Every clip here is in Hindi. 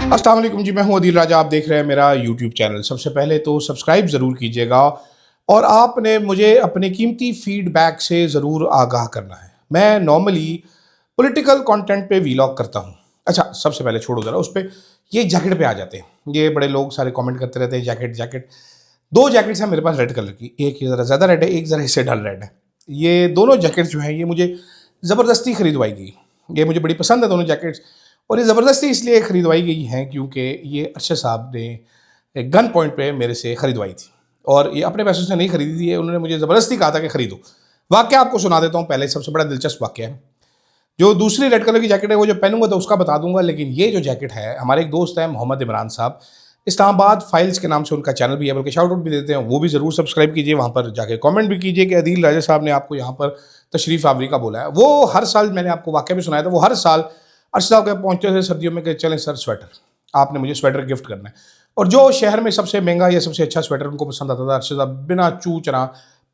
अस्सलाम वालेकुम जी, मैं हूं अदील राजा। आप देख रहे हैं मेरा यूट्यूब चैनल। सबसे पहले तो सब्सक्राइब ज़रूर कीजिएगा और आपने मुझे अपने कीमती फीडबैक से ज़रूर आगाह करना है। मैं नॉर्मली पॉलिटिकल कंटेंट पे वीलॉग करता हूं। अच्छा, सबसे पहले छोड़ो ज़रा उस पे, ये जैकेट पे आ जाते हैं। ये बड़े लोग सारे कमेंट करते रहते हैं जैकेट जैकेट। दो जैकेट्स हैं मेरे पास रेड कलर की, एक ज़रा ज़्यादा रेड है, एक ज़रा इससे डल रेड है। ये दोनों जैकेट्स जो हैं ये मुझे ज़बरदस्ती खरीदवाई गई। ये मुझे बड़ी पसंद है दोनों जैकेट्स, और ये ज़बरदस्ती इसलिए खरीदवाई गई हैं क्योंकि ये अरशद साहब ने गन पॉइंट पे मेरे से खरीदवाई थी, और ये अपने पैसों से नहीं खरीदी थी, उन्होंने मुझे ज़बरदस्ती कहा था कि खरीदो। वाक़या आपको सुना देता हूँ पहले, सबसे बड़ा दिलचस्प वाक़या है। जो दूसरी रेड कलर की जैकेट है वो जो पहनूंगा तो उसका बता दूंगा, लेकिन ये जो जैकेट है, हमारे एक दोस्त है मोहम्मद इमरान साहब, इस्लामाबाद फाइल्स के नाम से उनका चैनल भी है, बल्कि शाउट आउट भी देते हैं, वो भी ज़रूर सब्सक्राइब कीजिए। वहाँ पर जाके कमेंट भी कीजिए कि अदील राजा साहब ने आपको यहाँ पर तशरीफ़ आवरी का बोला है। वो हर साल, मैंने आपको वाक़या भी सुनाया था, वो हर साल अरशद साहब के पहुँचते थे सर्दियों में कि चलें सर स्वेटर, आपने मुझे स्वेटर गिफ्ट करना है। और जो शहर में सबसे महंगा या सबसे अच्छा स्वेटर उनको पसंद आता था, अरशद साहब बिना चू चना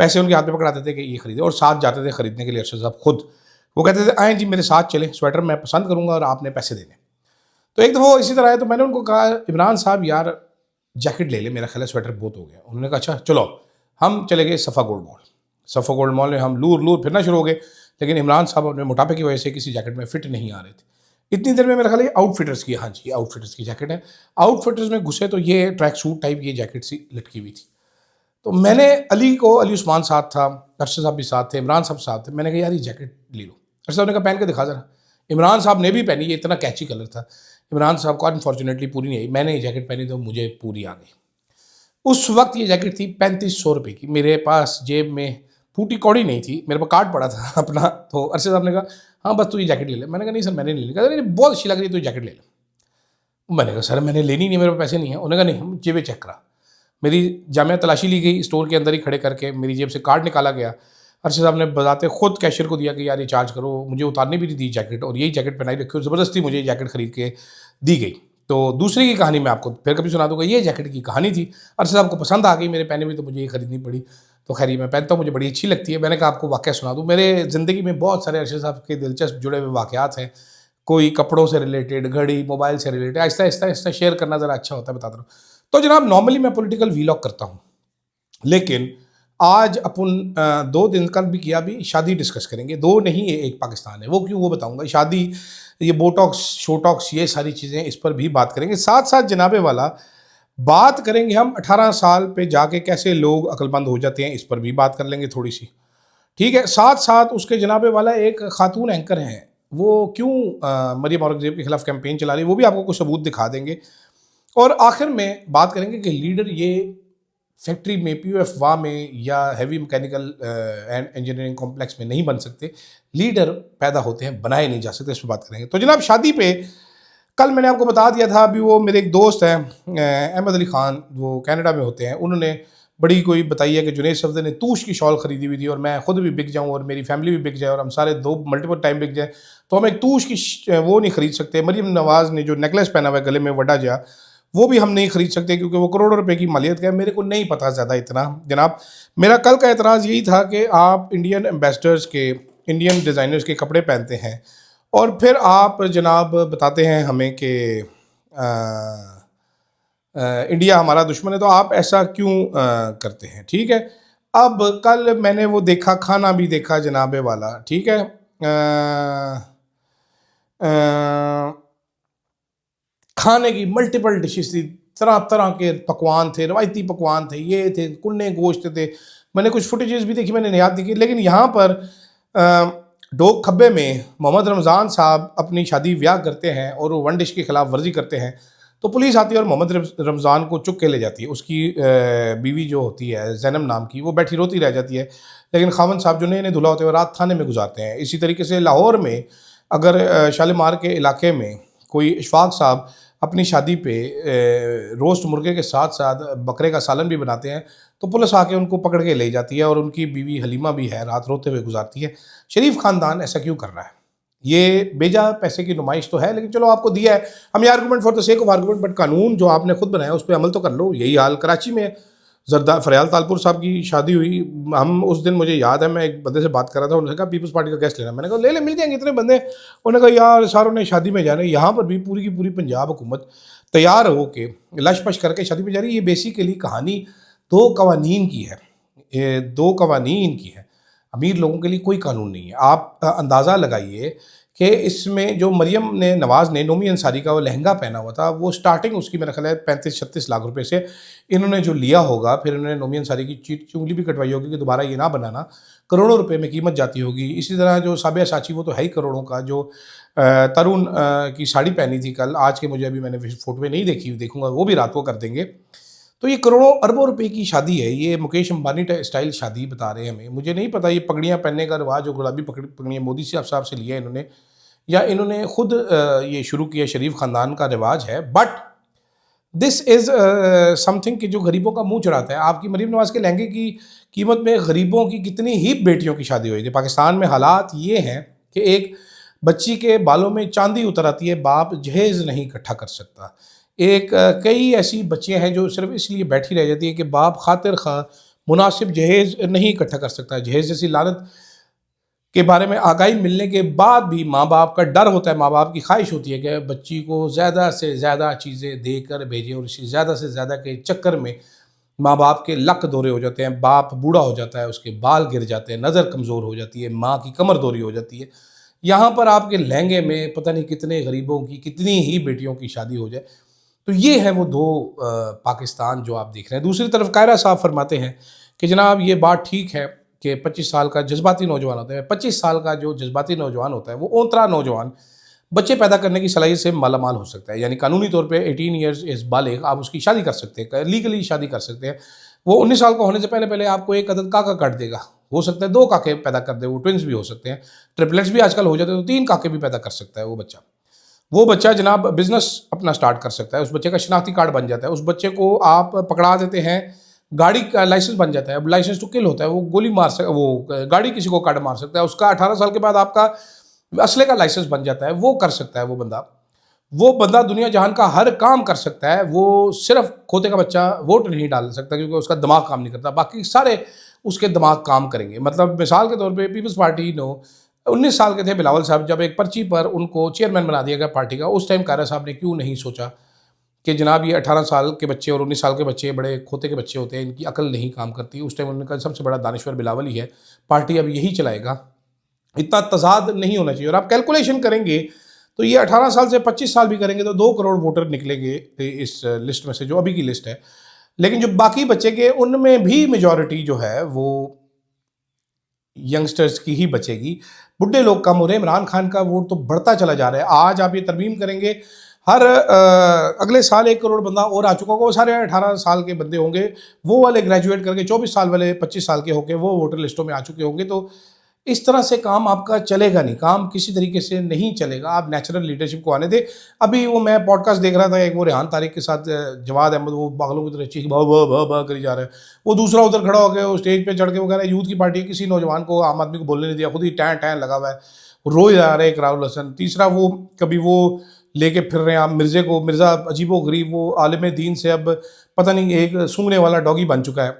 पैसे उनके हाथ में पकड़ाते थे कि ये खरीदे, और साथ जाते थे खरीदने के लिए अरशद साहब खुद। वो कहते थे आएँ जी मेरे साथ चलें, स्वेटर मैं पसंद करूँगा और आपने पैसे देने। तो एक दफ़ा वो इसी तरह आया, तो मैंने उनको कहा इमरान साहब यार जैकेट ले ले, मेरा ख्याल है स्वेटर बहुत हो गया। उन्होंने कहा अच्छा चलो। हम चले गए सफ़ा गोल्ड मॉल। सफ़ा गोल्ड मॉल में हम लूर लूर फिरना शुरू हो गए, लेकिन इमरान साहब अपने मोटापे की वजह से किसी जैकेट में फिट नहीं आ रहे थे। इतनी देर में मेरा ख्याल है आउटफिटर्स की, हाँ जी आउटफिटर्स की जैकेट है। आउटफिटर्स में घुसे तो ये ट्रैक सूट टाइप ये जैकेट सी लटकी हुई थी। तो मैंने अली उस्मान साथ था, अरशद साहब भी साथ थे, इमरान साहब साथ थे। मैंने कहा यार ये जैकेट ले लो। अरशद साहब ने कहा पहन के दिखा ज़रा। इमरान साहब ने भी पहनी, ये इतना कैची कलर था। इमरान साहब को अनफॉर्चुनेटली पूरी नहीं आई, मैंने ये जैकेट पहनी तो मुझे पूरी आ गई। उस वक्त ये जैकेट थी 3500 रुपये की। मेरे पास जेब में फूटी कौड़ी नहीं थी, मेरे पास कार्ड पड़ा था अपना। तो अरशद साहब ने कहा हाँ बस तू ये जैकेट ले ले। मैंने कहा नहीं सर मैंने नहीं ली। कहा नहीं बहुत अच्छी लग रही है, तो ये जैकेट ले ले। मैंने कहा सर मैंने लेनी नहीं, मेरे पास पैसे नहीं है। उन्होंने कहा नहीं, हम जेबें चेक करा। मेरी जामिया तलाशी ली गई, स्टोर के अंदर ही खड़े करके मेरी जेब से कार्ड निकाला गया। अरशद साहब ने बताते खुद कैशियर को दिया कि यार ये चार्ज करो। मुझे उतारने भी नहीं दी जैकेट, और यही जैकेट पहनाई रखी और ज़बरदस्ती मुझे जैकेट खरीद के दी गई। तो दूसरी की कहानी मैं आपको फिर कभी सुना दूंगा। ये जैकेट की कहानी थी, अरशद साहब को पसंद आ गई मेरे पहने में, तो मुझे ये खरीदनी पड़ी। तो खैर ये मैं पहनता हूँ, मुझे बड़ी अच्छी लगती है। मैंने कहा आपको वाक़या सुना दूँ। मेरे ज़िंदगी में बहुत सारे अरशद साहब के दिलचस्प जुड़े हुए वाक़यात हैं। कोई कपड़ों से रिलेटेड, घड़ी, मोबाइल से रिलेटेड, आहिस्ता आहिस्ता आहिस्ता शेयर करना ज़रा अच्छा होता है, बताता रहूँ। तो जनाब नॉर्मली मैं पॉलिटिकल वीलॉग करता हूँ, लेकिन आज अपन 2 दिन कल भी किया, भी शादी डिस्कस करेंगे। 2 नहीं है, एक पाकिस्तान है। वो क्यों, वो बताऊँगा। शादी, ये बोटॉक्स, शोटॉक्स, ये सारी चीज़ें, इस पर भी बात करेंगे। साथ-साथ जनाबे वाला बात करेंगे हम 18 साल पे जाके कैसे लोग अक्लमंद हो जाते हैं, इस पर भी बात कर लेंगे थोड़ी-सी। ठीक है? साथ-साथ उसके जनाबे वाला एक खातून एंकर हैं, वो क्यों मरियम औरंगज़ेब के खिलाफ कैंपेन चला रही है, वो भी आपको कुछ सबूत दिखा देंगे। और आखिर में बात करेंगे कि लीडर ये फैक्ट्री में, पीओएफ वाह में या heavy mechanical and engineering complex में नहीं बन सकते। लीडर पैदा होते हैं, बनाए नहीं जा सकते। इस पर बात करेंगे। तो जनाब शादी पे कल मैंने आपको बता दिया था, अभी वो मेरे एक दोस्त हैं अहमद अली ख़ान, वो कनाडा में होते हैं। उन्होंने बड़ी कोई बताई है कि जुनैद सफदर ने तूश की शॉल खरीदी हुई थी, और मैं खुद भी बिक जाऊँ और मेरी फैमिली भी बिक जाए और हम सारे 2 मल्टीपल टाइम बिक जाए, तो हम एक तूश की वो नहीं खरीद सकते। मरियम नवाज़ ने जो नेकलेस पहना हुआ है गले में वड्डा जा, वो भी हम नहीं खरीद सकते क्योंकि वो करोड़ों रुपए की मालियत का है। मेरे को नहीं पता ज़्यादा इतना जनाब। मेरा कल का एतराज़ यही था कि आप इंडियन एम्बेसडर्स के, इंडियन डिज़ाइनर्स के कपड़े पहनते हैं और फिर आप जनाब बताते हैं हमें कि इंडिया हमारा दुश्मन है, तो आप ऐसा क्यों करते हैं? ठीक है। अब कल मैंने वो देखा, खाना भी देखा जनाबे वाला, ठीक है। खाने की मल्टीपल डिशेस थी, तरह तरह के पकवान थे, रवायती पकवान थे, ये थे, कुन्ने गोश्त थे। मैंने कुछ फुटेजेस भी देखी, मैंने याद देखी। लेकिन यहाँ पर डोक खब्बे में मोहम्मद रमज़ान साहब अपनी शादी ब्याह करते हैं और वो वन डिश की खिलाफ वर्जी करते हैं, तो पुलिस आती है और मोहम्मद रमज़ान को चुक के ले जाती है। उसकी बीवी जो होती है ज़ैनब नाम की, वो बैठी रोती रह जाती है, लेकिन खामन साहब जो नए धुला होते हुए रात थाने में गुजारते हैं। इसी तरीके से लाहौर में अगर शालीमार के इलाके में कोई इशफाक साहब अपनी शादी पे रोस्ट मुर्गे के साथ साथ बकरे का सालन भी बनाते हैं, तो पुलिस आके उनको पकड़ के ले जाती है और उनकी बीवी हलीमा भी है, रात रोते हुए गुजारती है। शरीफ ख़ानदान ऐसा क्यों कर रहा है? ये बेजा पैसे की नुमाइश तो है, लेकिन चलो आपको दिया है, हम ये argument for the sake of argument, but कानून जो आपने खुद बनाया उस पर अमल तो कर लो। यही हाल कराची में जरदा फरयाल तालपुर साहब की शादी हुई। हम उस दिन, मुझे याद है, मैं एक बंदे से बात कर रहा था, उन्होंने कहा पीपल्स पार्टी का गेस्ट लेना। मैंने कहा ले ले, मिल जाएंगे इतने बंदे। उन्होंने कहा यार सारों ने शादी में जाना है। यहाँ पर भी पूरी की पूरी पंजाब हुकूमत तैयार हो के लश पश करके शादी पे जा रही है। ये बेसिकली कहानी दो कवानीन की है, ये दो कवानीन की है। अमीर लोगों के लिए कोई कानून नहीं है। आप अंदाज़ा लगाइए कि इसमें जो मरियम ने नवाज़ ने नोमी अंसारी का वो लहंगा पहना हुआ था, वो स्टार्टिंग उसकी मेरा ख्याल है 35-36 लाख रुपए से इन्होंने जो लिया होगा, फिर इन्होंने नोमी अंसारी की चुंगली भी कटवाई होगी कि दोबारा ये ना बनाना, करोड़ों रुपए में कीमत जाती होगी। इसी तरह जो साबिया साची, वो तो है ही करोड़ों का। जो तरुण की साड़ी पहनी थी कल, आज के मुझे अभी मैंने फोटो में नहीं देखी, देखूंगा, वो भी रात को कर देंगे। तो ये करोड़ों अरबों रुपए की शादी है। ये मुकेश अंबानी स्टाइल शादी बता रहे हैं हमें। मुझे नहीं पता ये पगड़ियाँ पहनने का रिवाज, जो गुलाबी पगड़ियाँ मोदी साहब से लिया इन्होंने, या इन्होंने खुद ये शुरू किया, शरीफ ख़ानदान का रिवाज है। बट दिस इज़ समथिंग कि जो गरीबों का मुंह चढ़ाता है। आपकी मरीम नवाज़ के लहंगे की कीमत में गरीबों की कितनी ही बेटियों की शादी हुई थी। पाकिस्तान में हालात ये हैं कि एक बच्ची के बालों में चांदी उतर आती है, बाप जहेज़ नहीं इकट्ठा कर सकता। एक कई ऐसी बच्चियां हैं जो सिर्फ इसलिए बैठी रह जाती है कि बाप खातिर खा मुनासिब जहेज़ नहीं इकट्ठा कर सकता। जहेज़ जैसी लानत के बारे में आगाही मिलने के बाद भी माँ बाप का डर होता है, माँ बाप की ख्वाहिश होती है कि बच्ची को ज़्यादा से ज़्यादा चीज़ें देकर भेजें, और इसी ज़्यादा से ज़्यादा के चक्कर में माँ बाप के लक दौरे हो जाते हैं, बाप बूढ़ा हो जाता है, उसके बाल गिर जाते हैं, नज़र कमज़ोर हो जाती है, माँ की कमर दौरी हो जाती है। यहाँ पर आपके लहंगे में पता नहीं कितने गरीबों की, कितनी ही बेटियों की शादी हो जाए। तो ये है वो दो पाकिस्तान जो आप देख रहे हैं। दूसरी तरफ कायरा साहब फरमाते हैं कि जनाब ये बात ठीक है कि 25 साल का जज्बाती नौजवान होता है। 25 साल का जो जज्बाती नौजवान होता है, वो ओतरा नौजवान बच्चे पैदा करने की सलाहियत से मालामाल हो सकता है। यानी कानूनी तौर पे 18 ईयर्स इस बालिग, आप उसकी शादी कर सकते हैं, लीगली शादी कर सकते हैं। वो 19 साल का होने से पहले पहले आपको एक अदद काका काट देगा। हो सकता है 2 काके पैदा कर दे, वो ट्विंस भी हो सकते हैं, ट्रिपलेट्स भी आजकल हो जाते हैं, तो 3 काके भी पैदा कर सकता है वो बच्चा। वो बच्चा जनाब बिजनेस अपना स्टार्ट कर सकता है, उस बच्चे का शनाख्ती कार्ड बन जाता है, उस बच्चे को आप पकड़ा देते हैं, गाड़ी का लाइसेंस बन जाता है। अब लाइसेंस टू किल होता है, वो गोली मार सकता, वो गाड़ी किसी को काट मार सकता है। उसका 18 साल के बाद आपका असले का लाइसेंस बन जाता है, वो कर सकता है। वो बंदा दुनिया जहान का हर काम कर सकता है। वो सिर्फ खोते का बच्चा वोट नहीं डाल सकता क्योंकि उसका दिमाग काम नहीं करता, बाकी सारे उसके दिमाग काम करेंगे। मतलब मिसाल के तौर पे पीपल्स पार्टी नो 19 साल के थे बिलावल साहब, जब एक पर्ची पर उनको चेयरमैन बना दिया गया पार्टी का, उस टाइम कायरा साहब ने क्यों नहीं सोचा कि जनाब ये 18 साल के बच्चे और 19 साल के बच्चे बड़े खोते के बच्चे होते हैं, इनकी अकल नहीं काम करती। उस टाइम उन्होंने कहा सबसे बड़ा दानिश्वर बिलावल ही है, पार्टी अब यही चलाएगा। इतना तजाद नहीं होना चाहिए। और आप कैलकुलेशन करेंगे तो ये 18 साल से 25 साल भी करेंगे तो 2 करोड़ वोटर निकलेंगे इस लिस्ट में से, जो अभी की लिस्ट है। लेकिन जो बाकी बचे के, उनमें भी मेजॉरिटी जो है वो यंगस्टर्स की ही बचेगी। बुढ़े लोग कम हो रहे हैं। इमरान खान का वोट तो बढ़ता चला जा रहा है। आज आप ये तरमीम करेंगे, हर अगले साल 1 करोड़ बंदा और आ चुका होगा, वो सारे 18 साल के बंदे होंगे। वो वाले ग्रेजुएट करके 24 साल वाले 25 साल के होके वो वोटर लिस्टों में आ चुके होंगे। तो इस तरह से काम आपका चलेगा नहीं, काम किसी तरीके से नहीं चलेगा। आप नेचुरल लीडरशिप को आने दें। अभी वो मैं पॉडकास्ट देख रहा था, एक वो रेहान तारिक के साथ जवाद अहमद, वो पागलों की तरह चीख बा करी जा रहा है। वो दूसरा उधर खड़ा होकर वो स्टेज पे चढ़ के वो कह रहा है यूथ की पार्टी, किसी नौजवान को, आम आदमी को बोलने नहीं दिया, खुद ही टैं टैं लगा हुआ है, रोज आ रहा है एक राहुल हसन। तीसरा वो कभी वो लेके फिर रहे हैं आप मिर्जे को, मिर्ज़ा अजीबो गरीब, वो आलिम दीन से अब पता नहीं एक सूंघने वाला डॉगी बन चुका है।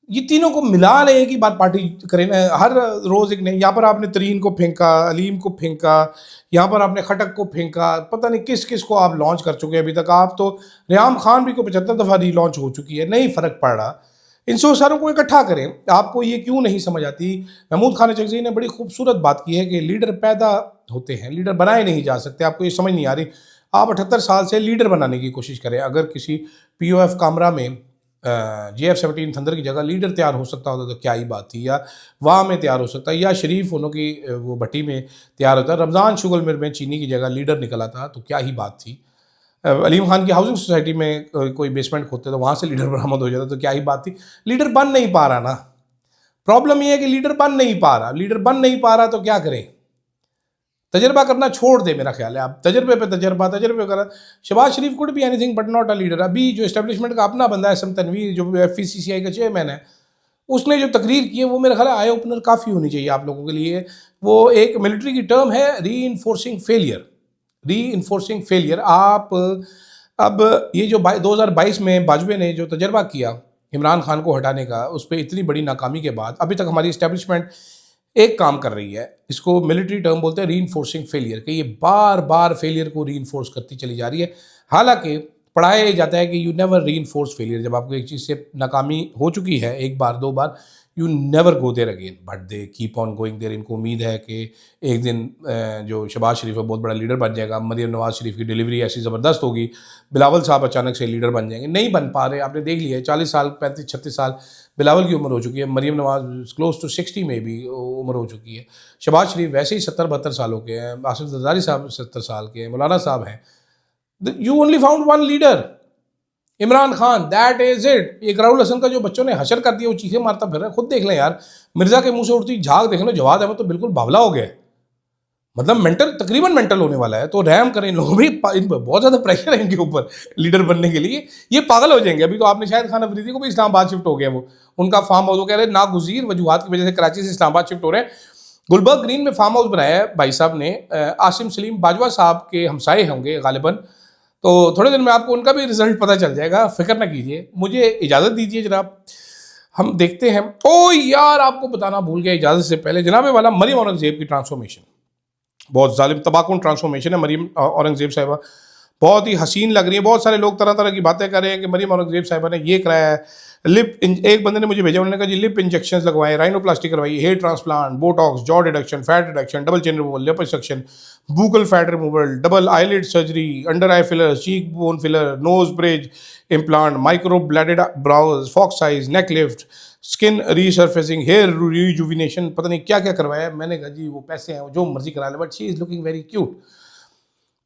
ये तीनों को मिला ले एक ही बात पार्टी करें ना, हर रोज़ एक नहीं। यहाँ पर आपने तरीन को फेंका, अलीम को फेंका, यहाँ पर आपने खटक को फेंका, पता नहीं किस किस को आप लॉन्च कर चुके हैं अभी तक। आप तो रियाम खान भी को 75 दफ़ा री लॉन्च हो चुकी है, नहीं फ़र्क पड़ रहा। इन सौ सारों को इकट्ठा करें। आपको ये क्यों नहीं समझ आती? महमूद खान चकज़ई ने बड़ी खूबसूरत बात की है कि लीडर पैदा होते हैं, लीडर बनाए नहीं जा सकते। आपको ये समझ नहीं आ रही। आप 78 साल से लीडर बनाने की कोशिश करें। अगर किसी POF कामरा में JF-17 थंडर की जगह लीडर तैयार हो सकता होता तो क्या ही बात थी, या वहाँ में तैयार हो सकता, या शरीफ होनों की वो भट्टी में तैयार होता, रमज़ान शुगल मिर में चीनी की जगह लीडर निकला था तो क्या ही बात थी। अलीम खान की हाउसिंग सोसाइटी में कोई बेसमेंट खोदते तो वहाँ से लीडर बरामद हो जाता तो क्या ही बात थी। लीडर बन नहीं पा रहा ना, प्रॉब्लम ये है कि लीडर बन नहीं पा रहा। लीडर बन नहीं पा रहा तो क्या करें? तजर्बा करना छोड़ दे, मेरा ख्याल है। आप तजर्बे पे तजर्बे कर। Shahbaz Sharif could be anything but not a leader. अभी जो एस्टेब्लिशमेंट का अपना बंदा है SM तनवीर, जो FVCCI का चेयरमैन है, उसने जो तकरीर की है वो मेरा ख्याल है आई ओपनर काफ़ी होनी चाहिए आप लोगों के लिए। वो एक मिलिट्री की टर्म है, री इन्फोर्सिंग फेलियर। आप अब ये जो 2022 में बाजवे ने जो तजर्बा किया इमरान खान को हटाने का, उस पर इतनी बड़ी नाकामी के बाद अभी तक हमारी इस्टेब्लिशमेंट एक काम कर रही है, इसको मिलिट्री टर्म बोलते हैं रीइंफोर्सिंग फेलियर, कि ये बार बार फेलियर को रीइंफोर्स करती चली जा रही है। हालांकि पढ़ाया जाता है कि यू नेवर रीइंफोर्स फेलियर। जब आपको एक चीज़ से नाकामी हो चुकी है एक बार दो बार, you never go there again, but they keep on going there. इनको उम्मीद है कि एक दिन जो शहबाज शरीफ है बहुत बड़ा लीडर बन जाएगा, मरीम नवाज शरीफ की डिलीवरी ऐसी ज़बरदस्त होगी, बिलावल साहब अचानक से लीडर बन जाएंगे। नहीं बन पा रहे, आपने देख लिया है 40 साल 35 36 साल बिलावल की उम्र हो चुकी है, मरीम नवाज क्लोज टू 60 में भी उम्र हो चुकी है, शहबाज शरीफ वैसे ही 70 72 सालों के हैं, आसिफ जरदारी साहब 70 साल के हैं, मौलाना साहब हैं। You only found one leader, Imran Khan, that is it. एक राहुल हसन का जो बच्चों ने हशर कर दिया, वो चीखें मारता फिर रहा है। खुद देख लें यार, मिर्जा के मुंह से उड़ती झाग देख लो, जवाद अहमद तो बिल्कुल बावला हो गया है, मतलब मेंटल, तकरीबन मेंटल होने वाला है। तो रहम करें, लोग भी बहुत ज़्यादा प्रेशर है इनके ऊपर लीडर बनने के लिए, ये पागल हो जाएंगे। अभी तो आपने शायद खान अफरीदी को भी इस्लामाबाद शिफ्ट हो गया, वो उनका फार्म हाउस, वो कह रहे हैं नागुज़ीर वजूहात की वजह से कराची से इस्लामाबाद शिफ्ट हो रहे हैं। गुलबर्ग ग्रीन में फार्म हाउस बनाया है भाई साहब ने, आसिम सलीम बाजवा साहब के हमसाए होंगे गालिबन। तो थोड़े दिन में आपको उनका भी रिजल्ट पता चल जाएगा, फिक्र ना कीजिए। मुझे इजाज़त दीजिए जनाब, हम देखते हैं। ओ यार, आपको बताना भूल गया इजाज़त से पहले, जनाब वाला मरीम औरंगज़ेब की ट्रांसफॉर्मेशन बहुत जालिम तबाकुन ट्रांसफॉर्मेशन है। मरीम औरंगज़ेब साहिबा बहुत ही हसीन लग रही है। बहुत सारे लोग तरह तरह की बातें कर रहे हैं कि मरीम औरंगज़ेब साहिबा ने ये कराया है, एक बंदे ने मुझे भेजा, उन्होंने कहा जी लिप इंजेक्शन लगवाए, राइनोप्लास्टी करवाई, hair transplant, botox, jaw reduction, fat reduction, double chin removal, liposuction, buccal fat removal, double eyelid surgery, under eye filler, cheek bone filler, nose bridge implant, micro bladed brows, fox eyes, neck lift, skin resurfacing, hair rejuvenation, पता नहीं क्या क्या करवाया है। मैंने कहा जी वो पैसे हैं, जो मर्जी करा ले, but she is looking very cute.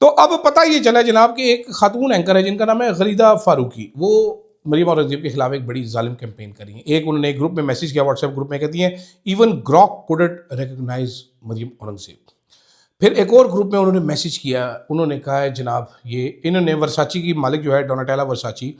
तो अब पता ये चला जनाब कि एक खातून एंकर है जिनका नाम है गरीदा फारूकी, वो मरीम औरंगज़ेब के खिलाफ एक बड़ी जालिम कैंपेन करी है। एक उन्होंने एक ग्रुप में मैसेज किया, व्हाट्सएप ग्रुप में, कहती हैं even Grok couldn't recognize Maryam Aurangzeb. फिर एक और ग्रुप में उन्होंने मैसेज किया, उन्होंने कहा है जनाब, ये इन्होंने वर्साची की मालिक जो है डोनाटेला वर्साची,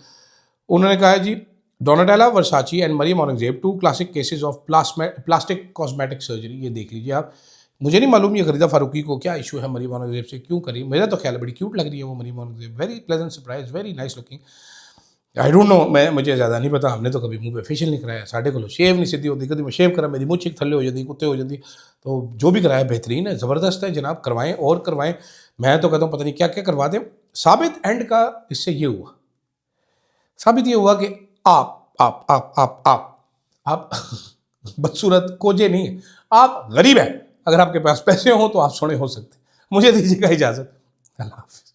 उन्होंने कहा है जी Donatella Versace and Maryam Aurangzeb two classic cases of plastic cosmetic surgery. ये देख लीजिए आप, मुझे नहीं मालूम ये गरीदा फारूकी को क्या इशू है मरीम औरंगज़ेब से, क्यों करी। मेरा तो ख्याल है बड़ी क्यूट लग रही है वो Maryam Aurangzeb, very pleasant surprise, very nice looking. I don't know, मुझे ज़्यादा नहीं पता, हमने तो कभी मुंह पे फेशियल नहीं कराया, साढ़े को शेव नहीं सीधी होती, कभी मैं शेव करा मेरी मुँह चिक थल्ले हो जाती, कुत्ते हो जाती। तो जो भी कराया बेहतरीन है, ज़बरदस्त है जनाब, करवाएं और करवाएं। मैं तो कहता हूँ पता नहीं क्या क्या करवा दें। साबित एंड का इससे ये हुआ, साबित ये हुआ कि आप बदसूरत कोजे नहीं है, आप गरीब हैं। अगर आपके पास पैसे हों तो आप सोने हो सकते। मुझे दीजिएगा इजाज़त, अल्लाह हाफ़िज़।